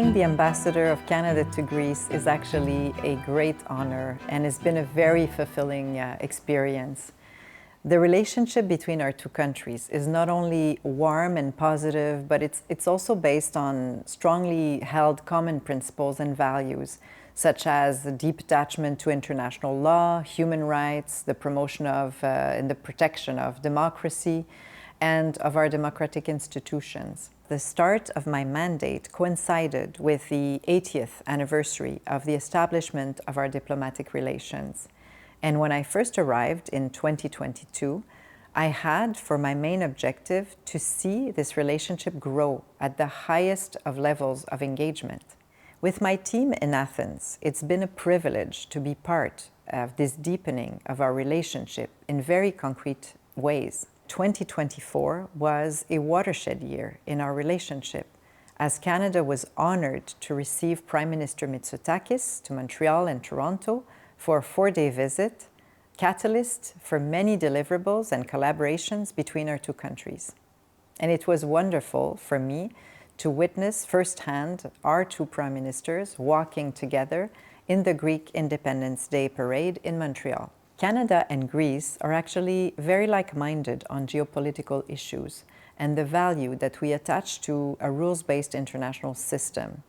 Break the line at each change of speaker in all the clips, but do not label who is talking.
Being the ambassador of Canada to Greece is actually a great honor and has been a very fulfilling experience. The relationship between our two countries is not only warm and positive, but it's also based on strongly held common principles and values, such as the deep attachment to international law, human rights, the promotion of and the protection of democracy, and of our democratic institutions. The start of my mandate coincided with the 80th anniversary of the establishment of our diplomatic relations. And when I first arrived in 2022, I had for my main objective to see this relationship grow at the highest of levels of engagement. With my team in Athens, it's been a privilege to be part of this deepening of our relationship in very concrete ways. 2024 was a watershed year in our relationship, as Canada was honored to receive Prime Minister Mitsotakis to Montreal and Toronto for a 4-day visit, catalyst for many deliverables and collaborations between our two countries. And it was wonderful for me to witness firsthand our two prime ministers walking together in the Greek Independence Day parade in Montreal. Canada and Greece are actually very like-minded on geopolitical issues and the value that we attach to a rules-based international system,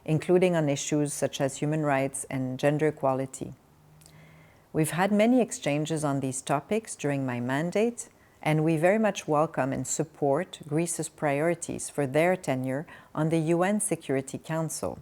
including on issues such as human rights and gender equality. We've had many exchanges on these topics during my mandate, and we very much welcome and support Greece's priorities for their tenure on the UN Security Council.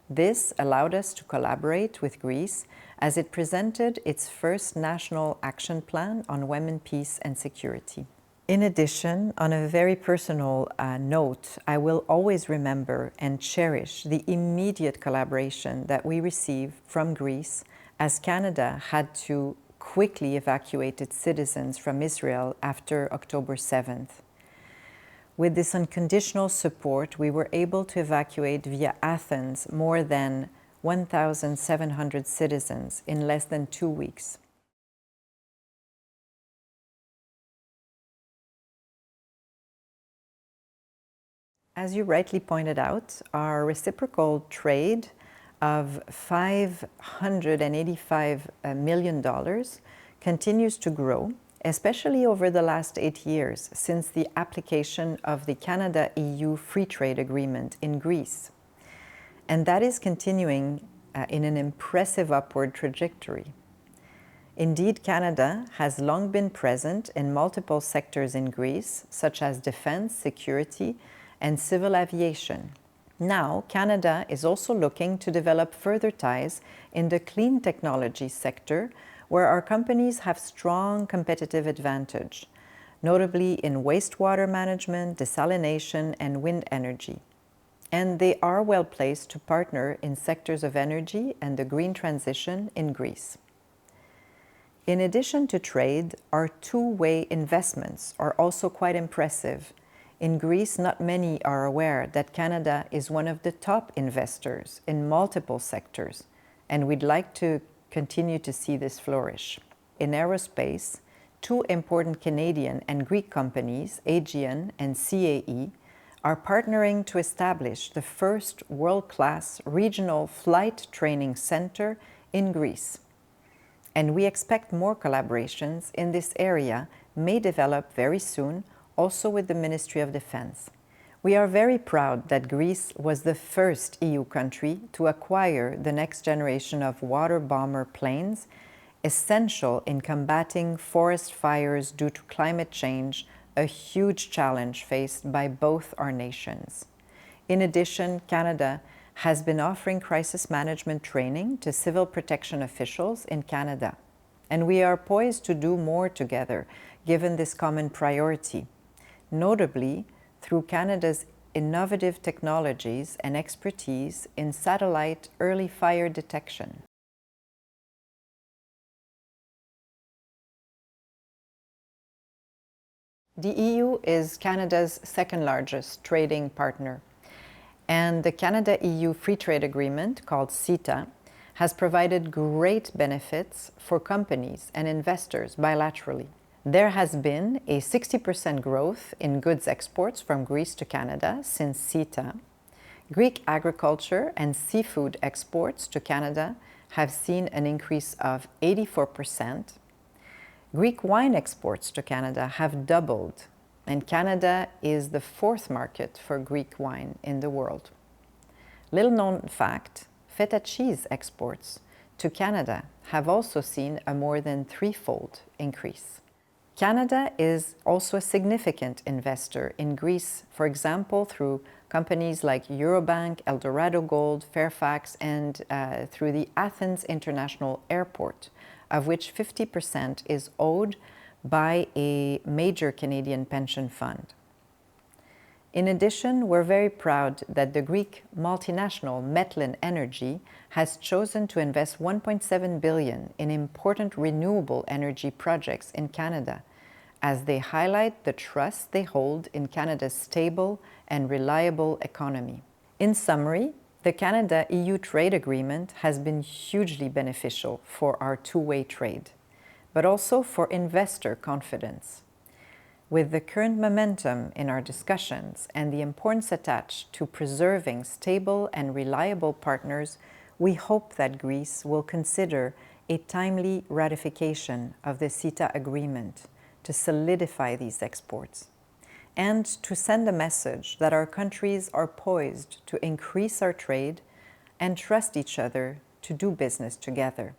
This allowed us to collaborate with Greece as it presented its first national action plan on women, peace and security. In addition, on a very personal note, I will always remember and cherish the immediate collaboration that we received from Greece as Canada had to quickly evacuate its citizens from Israel after October 7th. With this unconditional support, we were able to evacuate via Athens more than 1,700 citizens in less than 2 weeks. As you rightly pointed out, our reciprocal trade of $585 million continues to grow, especially over the last 8 years since the application of the Canada-EU Free Trade Agreement in Greece. And that is continuing in an impressive upward trajectory. Indeed, Canada has long been present in multiple sectors in Greece, such as defense, security, and civil aviation. Now, Canada is also looking to develop further ties in the clean technology sector, where our companies have strong competitive advantage, notably in wastewater management, desalination, and wind energy. And they are well placed to partner in sectors of energy and the green transition in Greece. In addition to trade, our two-way investments are also quite impressive. In Greece, not many are aware that Canada is one of the top investors in multiple sectors, and we'd like to continue to see this flourish. In aerospace, two important Canadian and Greek companies, Aegean and CAE, are partnering to establish the first world-class regional flight training center in Greece. And we expect more collaborations in this area may develop very soon, also with the Ministry of Defense. We are very proud that Greece was the first EU country to acquire the next generation of water bomber planes, essential in combating forest fires due to climate change, a huge challenge faced by both our nations. In addition, Canada has been offering crisis management training to civil protection officials in Canada. And we are poised to do more together, given this common priority, notably through Canada's innovative technologies and expertise in satellite early fire detection. The EU is Canada's second largest trading partner, and the Canada-EU Free Trade Agreement, called CETA, has provided great benefits for companies and investors bilaterally. There has been a 60% growth in goods exports from Greece to Canada since CETA, Greek agriculture and seafood exports to Canada have seen an increase of 84%. Greek wine exports to Canada have doubled, and Canada is the fourth market for Greek wine in the world. Little known fact, feta cheese exports to Canada have also seen a more than threefold increase. Canada is also a significant investor in Greece, for example, through companies like Eurobank, Eldorado Gold, Fairfax, and through the Athens International Airport, of which 50% is owed by a major Canadian pension fund. In addition, we're very proud that the Greek multinational Metlin Energy has chosen to invest $1.7 billion in important renewable energy projects in Canada, as they highlight the trust they hold in Canada's stable and reliable economy. In summary, the Canada-EU trade agreement has been hugely beneficial for our two-way trade, but also for investor confidence. With the current momentum in our discussions and the importance attached to preserving stable and reliable partners, we hope that Greece will consider a timely ratification of the CETA agreement to solidify these exports, and to send a message that our countries are poised to increase our trade and trust each other to do business together.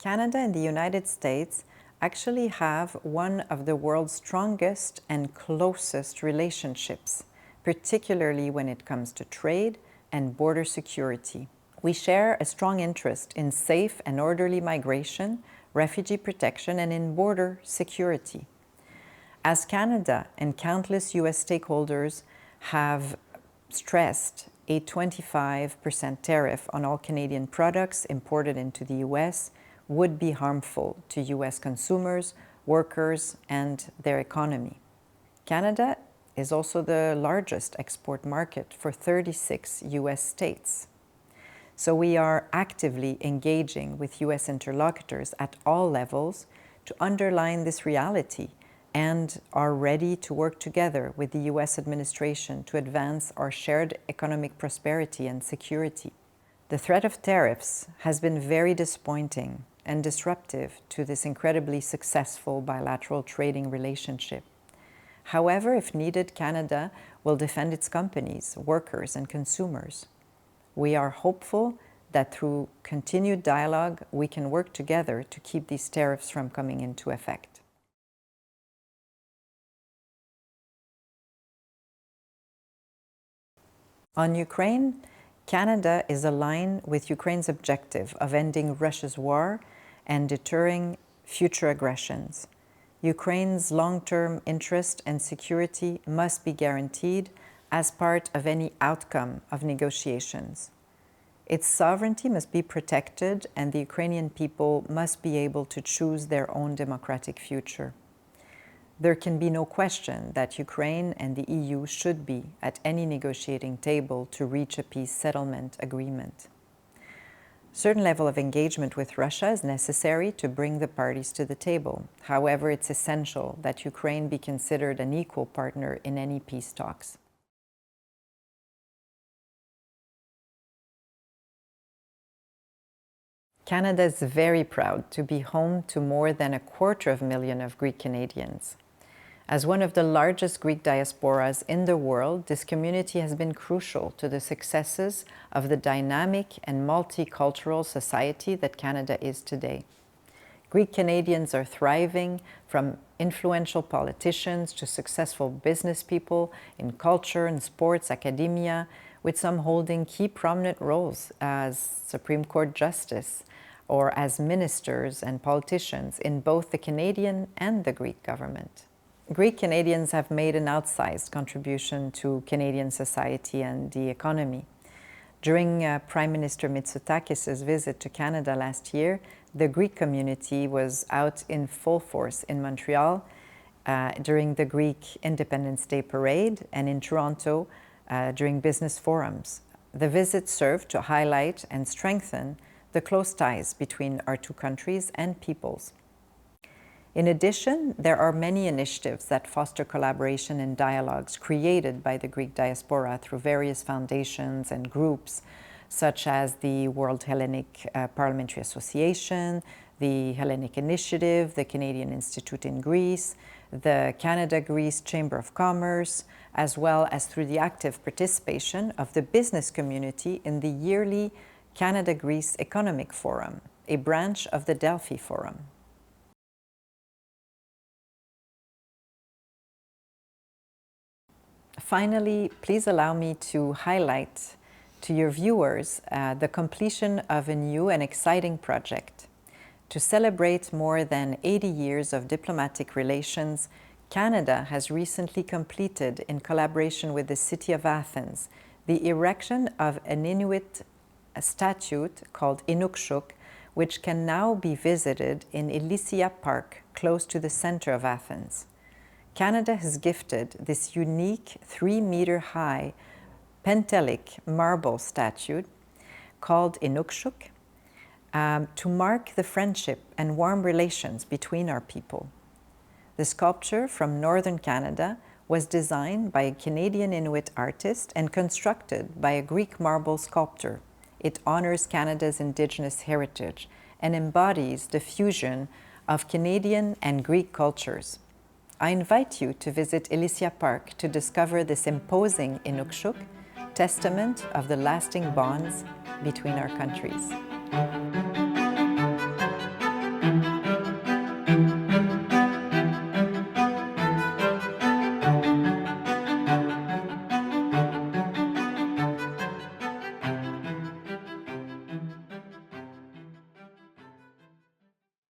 Canada and the United States actually have one of the world's strongest and closest relationships, particularly when it comes to trade and border security. We share a strong interest in safe and orderly migration, refugee protection, and in border security. As Canada and countless U.S. stakeholders have stressed, a 25% tariff on all Canadian products imported into the U.S. would be harmful to U.S. consumers, workers, and their economy. Canada is also the largest export market for 36 U.S. states. So we are actively engaging with U.S. interlocutors at all levels to underline this reality and are ready to work together with the U.S. administration to advance our shared economic prosperity and security. The threat of tariffs has been very disappointing and disruptive to this incredibly successful bilateral trading relationship. However, if needed, Canada will defend its companies, workers, and consumers. We are hopeful that through continued dialogue, we can work together to keep these tariffs from coming into effect. On Ukraine, Canada is aligned with Ukraine's objective of ending Russia's war and deterring future aggressions. Ukraine's long-term interest and security must be guaranteed as part of any outcome of negotiations. Its sovereignty must be protected, and the Ukrainian people must be able to choose their own democratic future. There can be no question that Ukraine and the EU should be at any negotiating table to reach a peace settlement agreement. Certain level of engagement with Russia is necessary to bring the parties to the table. However, it's essential that Ukraine be considered an equal partner in any peace talks. Canada is very proud to be home to more than 250,000 of Greek Canadians. As one of the largest Greek diasporas in the world, this community has been crucial to the successes of the dynamic and multicultural society that Canada is today. Greek Canadians are thriving, from influential politicians to successful business people in culture and sports, academia, with some holding key prominent roles as Supreme Court Justice or as ministers and politicians in both the Canadian and the Greek government. Greek Canadians have made an outsized contribution to Canadian society and the economy. During Prime Minister Mitsotakis' visit to Canada last year, the Greek community was out in full force in Montreal during the Greek Independence Day Parade and in Toronto during business forums. The visit served to highlight and strengthen the close ties between our two countries and peoples. In addition, there are many initiatives that foster collaboration and dialogues created by the Greek diaspora through various foundations and groups, such as the World Hellenic Parliamentary Association, the Hellenic Initiative, the Canadian Institute in Greece, the Canada-Greece Chamber of Commerce, as well as through the active participation of the business community in the yearly Canada-Greece Economic Forum, a branch of the Delphi Forum. Finally, please allow me to highlight to your viewers the completion of a new and exciting project. To celebrate more than 80 years of diplomatic relations, Canada has recently completed, in collaboration with the city of Athens, the erection of an Inuit statue called Inukshuk, which can now be visited in Elysia Park, close to the center of Athens. Canada has gifted this unique 3-meter-high pentelic marble statue called Inukshuk to mark the friendship and warm relations between our people. The sculpture from northern Canada was designed by a Canadian Inuit artist and constructed by a Greek marble sculptor. It honors Canada's Indigenous heritage and embodies the fusion of Canadian and Greek cultures. I invite you to visit Elysia Park to discover this imposing Inukshuk, testament of the lasting bonds between our countries.